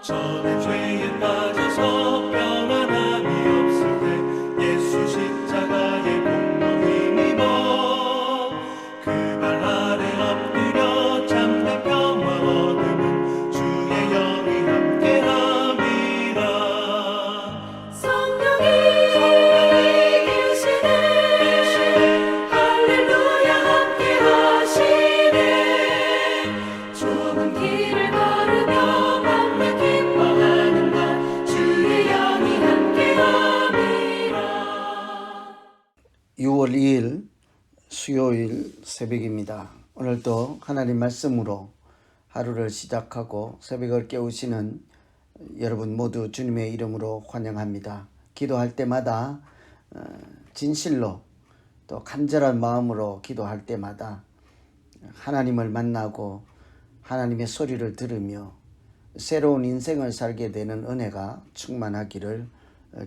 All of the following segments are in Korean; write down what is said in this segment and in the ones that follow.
저는 죄에 빠져서 평안함이 없을 때 예수 십자가의 공로 힘입어 그 발 아래 엎드려 참된 평화 얻음은 주의 영이 함께함이라. 성령이 계시네 할렐루야 함께하시네. 좁은 길을 걸으며 밤낮 기뻐하는 것 주의 영이 함께함이라. 6월 2일 수요일 새벽입니다. 오늘도 하나님 말씀으로 하루를 시작하고 새벽을 깨우시는 여러분 모두 주님의 이름으로 환영합니다. 기도할 때마다 진실로 또 간절한 마음으로 기도할 때마다 하나님을 만나고 하나님의 소리를 들으며 새로운 인생을 살게 되는 은혜가 충만하기를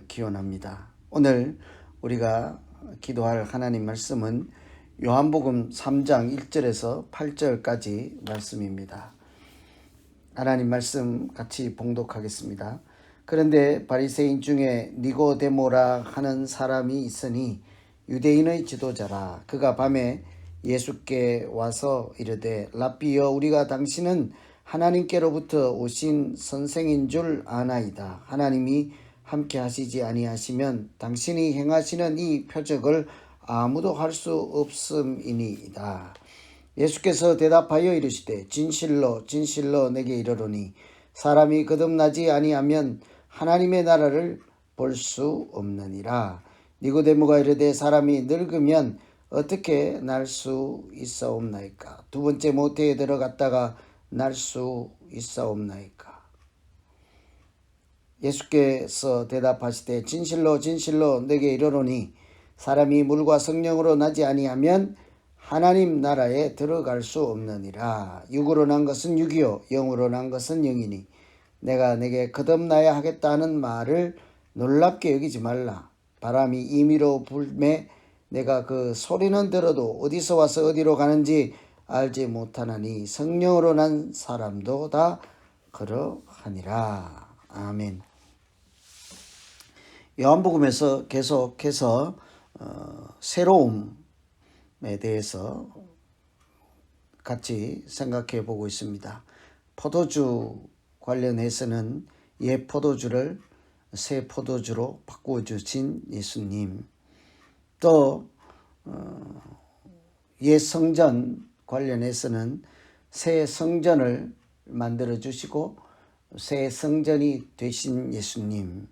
기원합니다. 오늘 우리가 기도할 하나님 말씀은 요한복음 3장 1절에서 8절까지 말씀입니다. 하나님 말씀 같이 봉독하겠습니다. 그런데 바리새인 중에 니고데모라 하는 사람이 있으니 유대인의 지도자라. 그가 밤에 예수께 와서 이르되 랍비여 우리가 당신은 하나님께로부터 오신 선생인 줄 아나이다. 하나님이 함께 하시지 아니하시면 당신이 행하시는 이 표적을 아무도 할 수 없음이니이다. 예수께서 대답하여 이르시되 진실로 진실로 내게 이르노니 사람이 거듭나지 아니하면 하나님의 나라를 볼 수 없느니라. 니고데모가 이르되 사람이 늙으면 어떻게 날 수 있사옵나이까? 두 번째 모태에 들어갔다가 날 수 있사옵나이까? 예수께서 대답하시되 진실로 진실로 내게 이르노니 사람이 물과 성령으로 나지 아니하면 하나님 나라에 들어갈 수 없느니라. 육으로 난 것은 육이요 영으로 난 것은 영이니 내가 내게 거듭나야 하겠다 하는 말을 놀랍게 여기지 말라. 바람이 임의로 불매 내가 그 소리는 들어도 어디서 와서 어디로 가는지 알지 못하나니 성령으로 난 사람도 다 그러하니라. 아멘. 요한복음에서 계속해서 새로움에 대해서 같이 생각해 보고 있습니다. 포도주 관련해서는 옛 포도주를 새 포도주로 바꾸어 주신 예수님, 또 옛 성전 관련해서는 새 성전을 만들어 주시고 새 성전이 되신 예수님,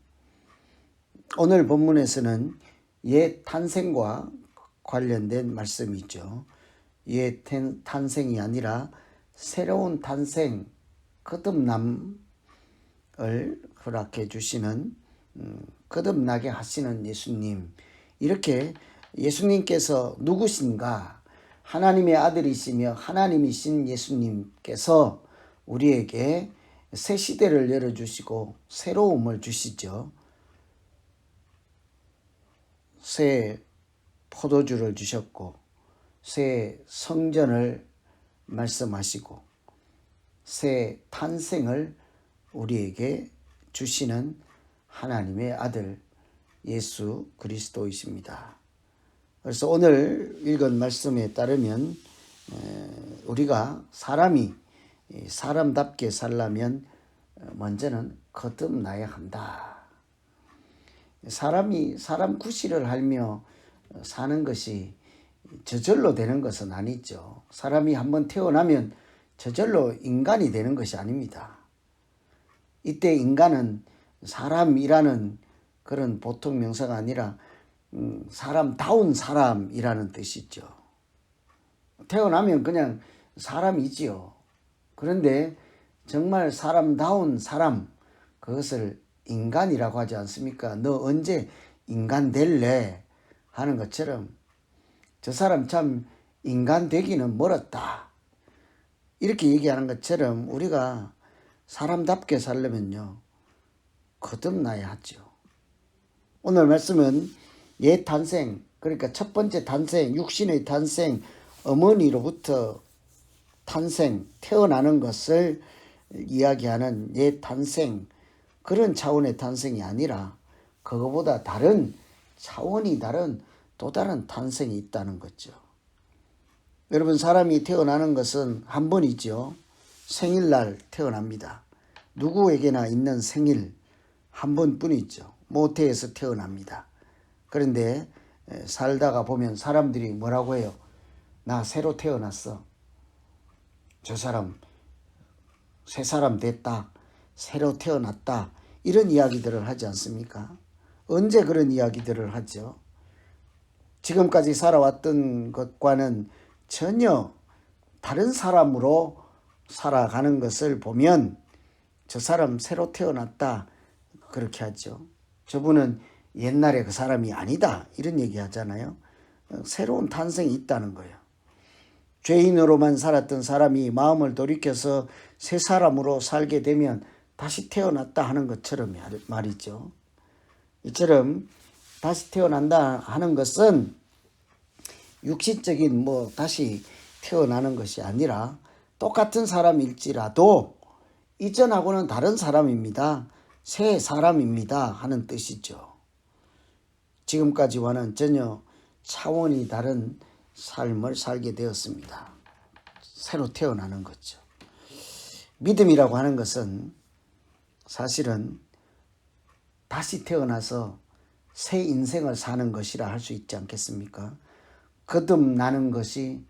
오늘 본문에서는 옛 탄생과 관련된 말씀이죠. 옛 탄생이 아니라 새로운 탄생, 거듭남을 허락해 주시는, 거듭나게 하시는 예수님. 이렇게 예수님께서 누구신가? 하나님의 아들이시며 하나님이신 예수님께서 우리에게 새 시대를 열어주시고 새로움을 주시죠. 새 포도주를 주셨고 새 성전을 말씀하시고 새 탄생을 우리에게 주시는 하나님의 아들 예수 그리스도이십니다. 그래서 오늘 읽은 말씀에 따르면 우리가 사람이 사람답게 살려면 먼저는 거듭나야 한다. 사람이 사람 구실을 하며 사는 것이 저절로 되는 것은 아니죠. 사람이 한번 태어나면 저절로 인간이 되는 것이 아닙니다. 이때 인간은 사람이라는 그런 보통 명사가 아니라 사람다운 사람이라는 뜻이죠. 태어나면 그냥 사람이지요. 그런데 정말 사람다운 사람, 그것을 인간이라고 하지 않습니까? 너 언제 인간 될래? 하는 것처럼 저 사람 참 인간 되기는 멀었다. 이렇게 얘기하는 것처럼 우리가 사람답게 살려면요, 거듭나야 하죠. 오늘 말씀은 옛 탄생, 그러니까 첫 번째 탄생, 육신의 탄생, 어머니로부터 탄생, 태어나는 것을 이야기하는 옛 탄생, 그런 차원의 탄생이 아니라 그거보다 다른 차원이 다른 또 다른 탄생이 있다는 거죠. 여러분, 사람이 태어나는 것은 한 번이죠. 생일날 태어납니다. 누구에게나 있는 생일 한 번뿐이죠. 모태에서 태어납니다. 그런데 살다가 보면 사람들이 뭐라고 해요? 나 새로 태어났어. 저 사람 새 사람 됐다. 새로 태어났다. 이런 이야기들을 하지 않습니까? 언제 그런 이야기들을 하죠? 지금까지 살아왔던 것과는 전혀 다른 사람으로 살아가는 것을 보면 저 사람 새로 태어났다. 그렇게 하죠. 저분은 옛날에 그 사람이 아니다. 이런 얘기 하잖아요. 새로운 탄생이 있다는 거예요. 죄인으로만 살았던 사람이 마음을 돌이켜서 새 사람으로 살게 되면 다시 태어났다 하는 것처럼 말이죠. 이처럼 다시 태어난다 하는 것은 육신적인 다시 태어나는 것이 아니라 똑같은 사람일지라도 이전하고는 다른 사람입니다. 새 사람입니다 하는 뜻이죠. 지금까지와는 전혀 차원이 다른 삶을 살게 되었습니다. 새로 태어나는 거죠. 믿음이라고 하는 것은 사실은 다시 태어나서 새 인생을 사는 것이라 할 수 있지 않겠습니까? 거듭나는 것이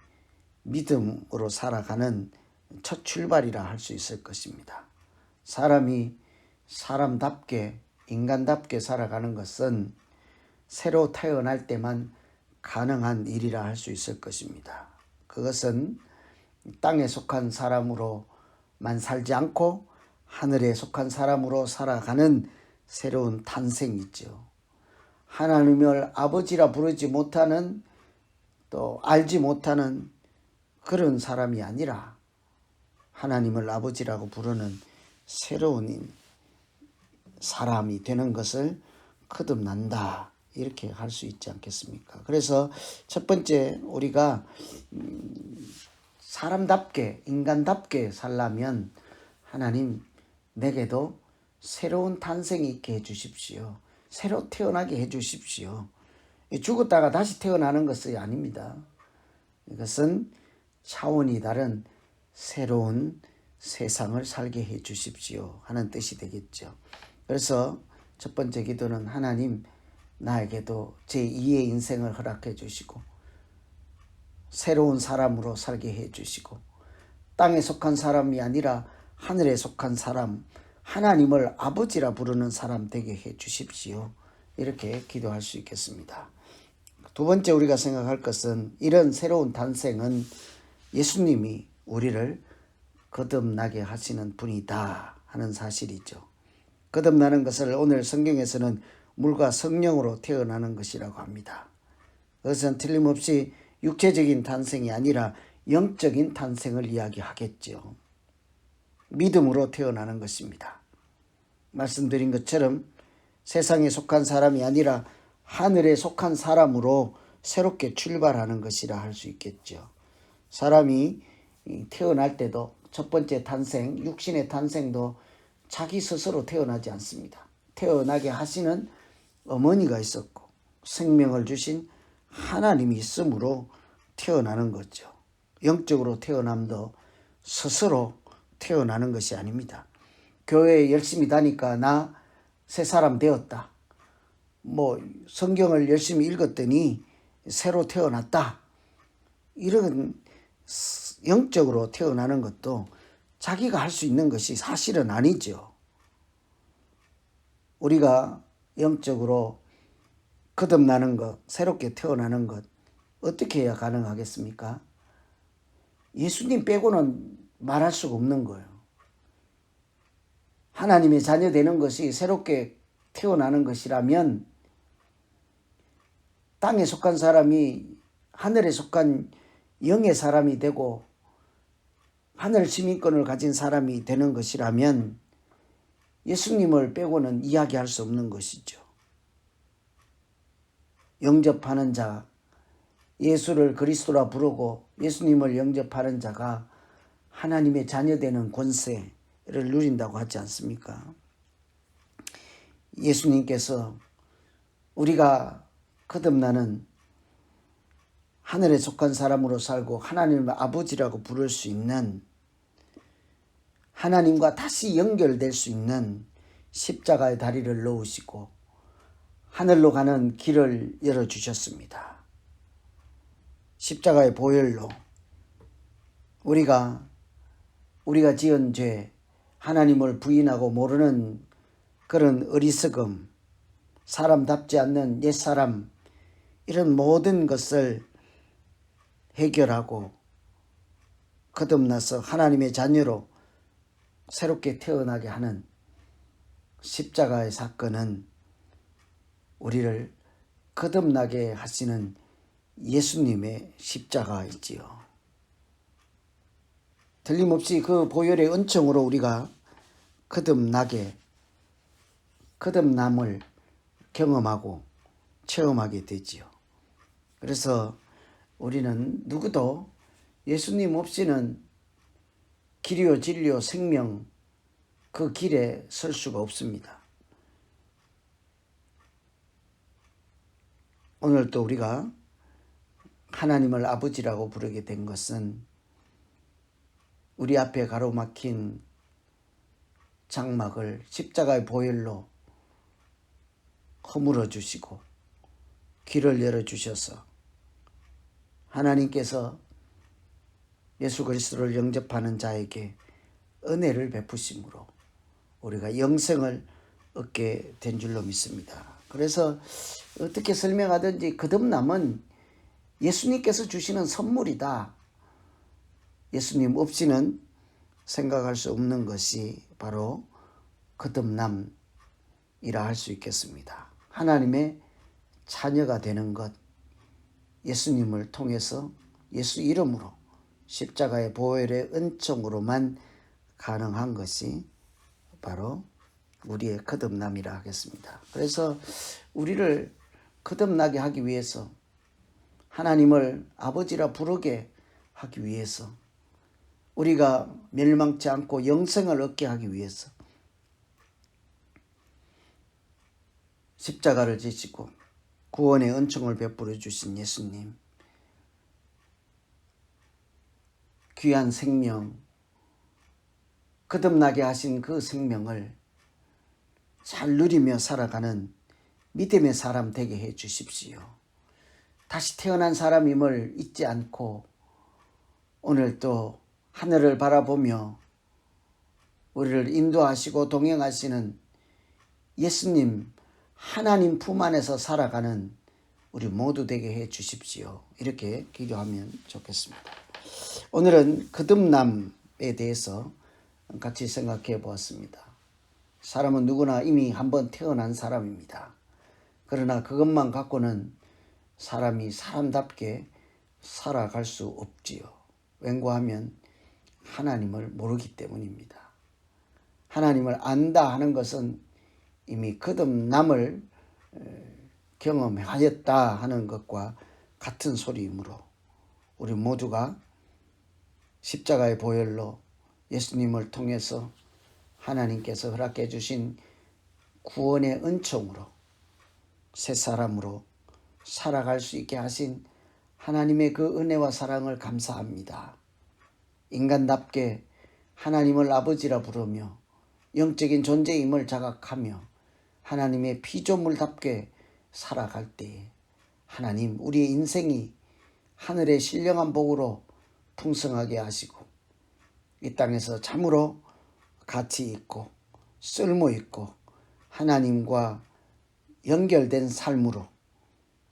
믿음으로 살아가는 첫 출발이라 할 수 있을 것입니다. 사람이 사람답게 인간답게 살아가는 것은 새로 태어날 때만 가능한 일이라 할 수 있을 것입니다. 그것은 땅에 속한 사람으로만 살지 않고 하늘에 속한 사람으로 살아가는 새로운 탄생이죠. 하나님을 아버지라 부르지 못하는, 또 알지 못하는 그런 사람이 아니라 하나님을 아버지라고 부르는 새로운 사람이 되는 것을 거듭난다, 이렇게 할 수 있지 않겠습니까? 그래서 첫 번째, 우리가 사람답게 인간답게 살려면 하나님, 내게도 새로운 탄생이 있게 해주십시오. 새로 태어나게 해주십시오. 죽었다가 다시 태어나는 것이 아닙니다. 이것은 차원이 다른 새로운 세상을 살게 해주십시오 하는 뜻이 되겠죠. 그래서 첫 번째 기도는 하나님, 나에게도 제2의 인생을 허락해 주시고 새로운 사람으로 살게 해 주시고 땅에 속한 사람이 아니라 하늘에 속한 사람, 하나님을 아버지라 부르는 사람 되게 해 주십시오. 이렇게 기도할 수 있겠습니다. 두 번째, 우리가 생각할 것은 이런 새로운 탄생은 예수님이 우리를 거듭나게 하시는 분이다 하는 사실이죠. 거듭나는 것을 오늘 성경에서는 물과 성령으로 태어나는 것이라고 합니다. 그것은 틀림없이 육체적인 탄생이 아니라 영적인 탄생을 이야기하겠죠. 믿음으로 태어나는 것입니다. 말씀드린 것처럼 세상에 속한 사람이 아니라 하늘에 속한 사람으로 새롭게 출발하는 것이라 할 수 있겠죠. 사람이 태어날 때도 첫 번째 탄생, 육신의 탄생도 자기 스스로 태어나지 않습니다. 태어나게 하시는 어머니가 있었고 생명을 주신 하나님이 있으므로 태어나는 거죠. 영적으로 태어남도 스스로 태어나는 것이 아닙니다. 교회에 열심히 다니까 나 새 사람 되었다. 성경을 열심히 읽었더니 새로 태어났다. 이런 영적으로 태어나는 것도 자기가 할 수 있는 것이 사실은 아니죠. 우리가 영적으로 거듭나는 것, 새롭게 태어나는 것, 어떻게 해야 가능하겠습니까? 예수님 빼고는 말할 수가 없는 거예요. 하나님의 자녀 되는 것이 새롭게 태어나는 것이라면 땅에 속한 사람이 하늘에 속한 영의 사람이 되고 하늘 시민권을 가진 사람이 되는 것이라면 예수님을 빼고는 이야기할 수 없는 것이죠. 영접하는 자, 예수를 그리스도라 부르고 예수님을 영접하는 자가 하나님의 자녀 되는 권세, 누린다고 하지 않습니까? 예수님께서 우리가 거듭나는 하늘에 속한 사람으로 살고 하나님을 아버지라고 부를 수 있는, 하나님과 다시 연결될 수 있는 십자가의 다리를 놓으시고 하늘로 가는 길을 열어주셨습니다. 십자가의 보혈로 우리가 지은 죄, 하나님을 부인하고 모르는 그런 어리석음, 사람답지 않는 옛사람, 이런 모든 것을 해결하고 거듭나서 하나님의 자녀로 새롭게 태어나게 하는 십자가의 사건은 우리를 거듭나게 하시는 예수님의 십자가이지요. 틀림없이 그 보혈의 은총으로 우리가 거듭남을 경험하고 체험하게 되지요. 그래서 우리는 누구도 예수님 없이는 길이요 진리요 생명, 그 길에 설 수가 없습니다. 오늘 또 우리가 하나님을 아버지라고 부르게 된 것은 우리 앞에 가로막힌 장막을 십자가의 보혈로 허물어 주시고 길을 열어주셔서 하나님께서 예수 그리스도를 영접하는 자에게 은혜를 베푸심으로 우리가 영생을 얻게 된 줄로 믿습니다. 그래서 어떻게 설명하든지 거듭남은 예수님께서 주시는 선물이다. 예수님 없이는 생각할 수 없는 것이 바로 거듭남이라 할 수 있겠습니다. 하나님의 자녀가 되는 것, 예수님을 통해서 예수 이름으로 십자가의 보혈의 은총으로만 가능한 것이 바로 우리의 거듭남이라 하겠습니다. 그래서 우리를 거듭나게 하기 위해서, 하나님을 아버지라 부르게 하기 위해서, 우리가 멸망치 않고 영생을 얻게 하기 위해서 십자가를 지시고 구원의 은총을 베풀어 주신 예수님, 귀한 생명, 거듭나게 하신 그 생명을 잘 누리며 살아가는 믿음의 사람 되게 해 주십시오. 다시 태어난 사람임을 잊지 않고 오늘 또 하늘을 바라보며 우리를 인도하시고 동행하시는 예수님, 하나님 품 안에서 살아가는 우리 모두 되게 해 주십시오. 이렇게 기도하면 좋겠습니다. 오늘은 거듭남에 대해서 같이 생각해 보았습니다. 사람은 누구나 이미 한번 태어난 사람입니다. 그러나 그것만 갖고는 사람이 사람답게 살아갈 수 없지요. 왠고하면 하나님을 모르기 때문입니다. 하나님을 안다 하는 것은 이미 거듭남을 경험하였다 하는 것과 같은 소리이므로 우리 모두가 십자가의 보혈로 예수님을 통해서 하나님께서 허락해 주신 구원의 은총으로 새 사람으로 살아갈 수 있게 하신 하나님의 그 은혜와 사랑을 감사합니다. 인간답게 하나님을 아버지라 부르며 영적인 존재임을 자각하며 하나님의 피조물답게 살아갈 때에 하나님, 우리의 인생이 하늘의 신령한 복으로 풍성하게 하시고 이 땅에서 참으로 가치 있고 쓸모 있고 하나님과 연결된 삶으로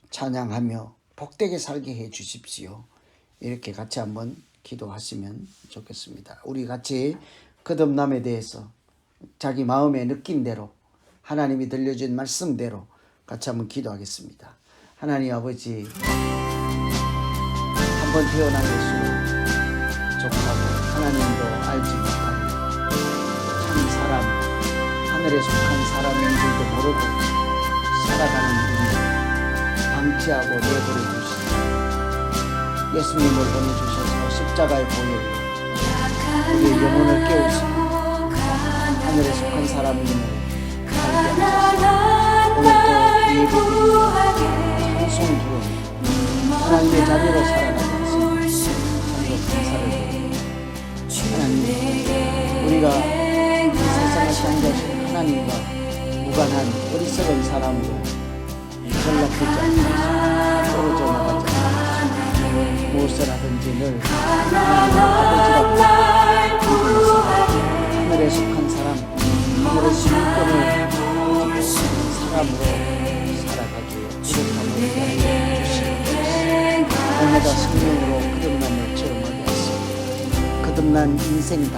찬양하며 복되게 살게 해 주십시오. 이렇게 같이 한번 기도하시면 좋겠습니다. 우리 같이 거듭남에 대해서 자기 마음에 느낀 대로 하나님이 들려준 말씀대로 같이 한번 기도하겠습니다. 하나님 아버지, 한번 태어난 예수를 족하고 하나님도 알지 못하는 참 사람, 하늘에 속한 사람인 줄도 모르고 살아가는 우리 방치하고 내버려 주시고 예수님을 보내주셔서 십자가의 보혈로 우리의 영혼을 깨우시고 하늘에 속한 사람임을 알게 가난한 오늘 날 또 구하게 찬송 부르며 하나님의 자녀로 살아가지 않습니다. 올 수 감사를 드립니다. 하나님, 내게 우리가 이 세상을 창조하신 하나님과 무관한 어리석은 사람으로 전락되지 않고 떨어져 나가지 않고 무엇을 하든지 늘 하나님의 아버지라고 날 믿으면서 구하게 하늘에 속한 사람, 하늘의 시민권을 가지고 사람으로 살아가기에 이렇게 하여 주시옵소서. 날마다 성령으로 거듭남을 체험하게 하시고 거듭난 인생이다.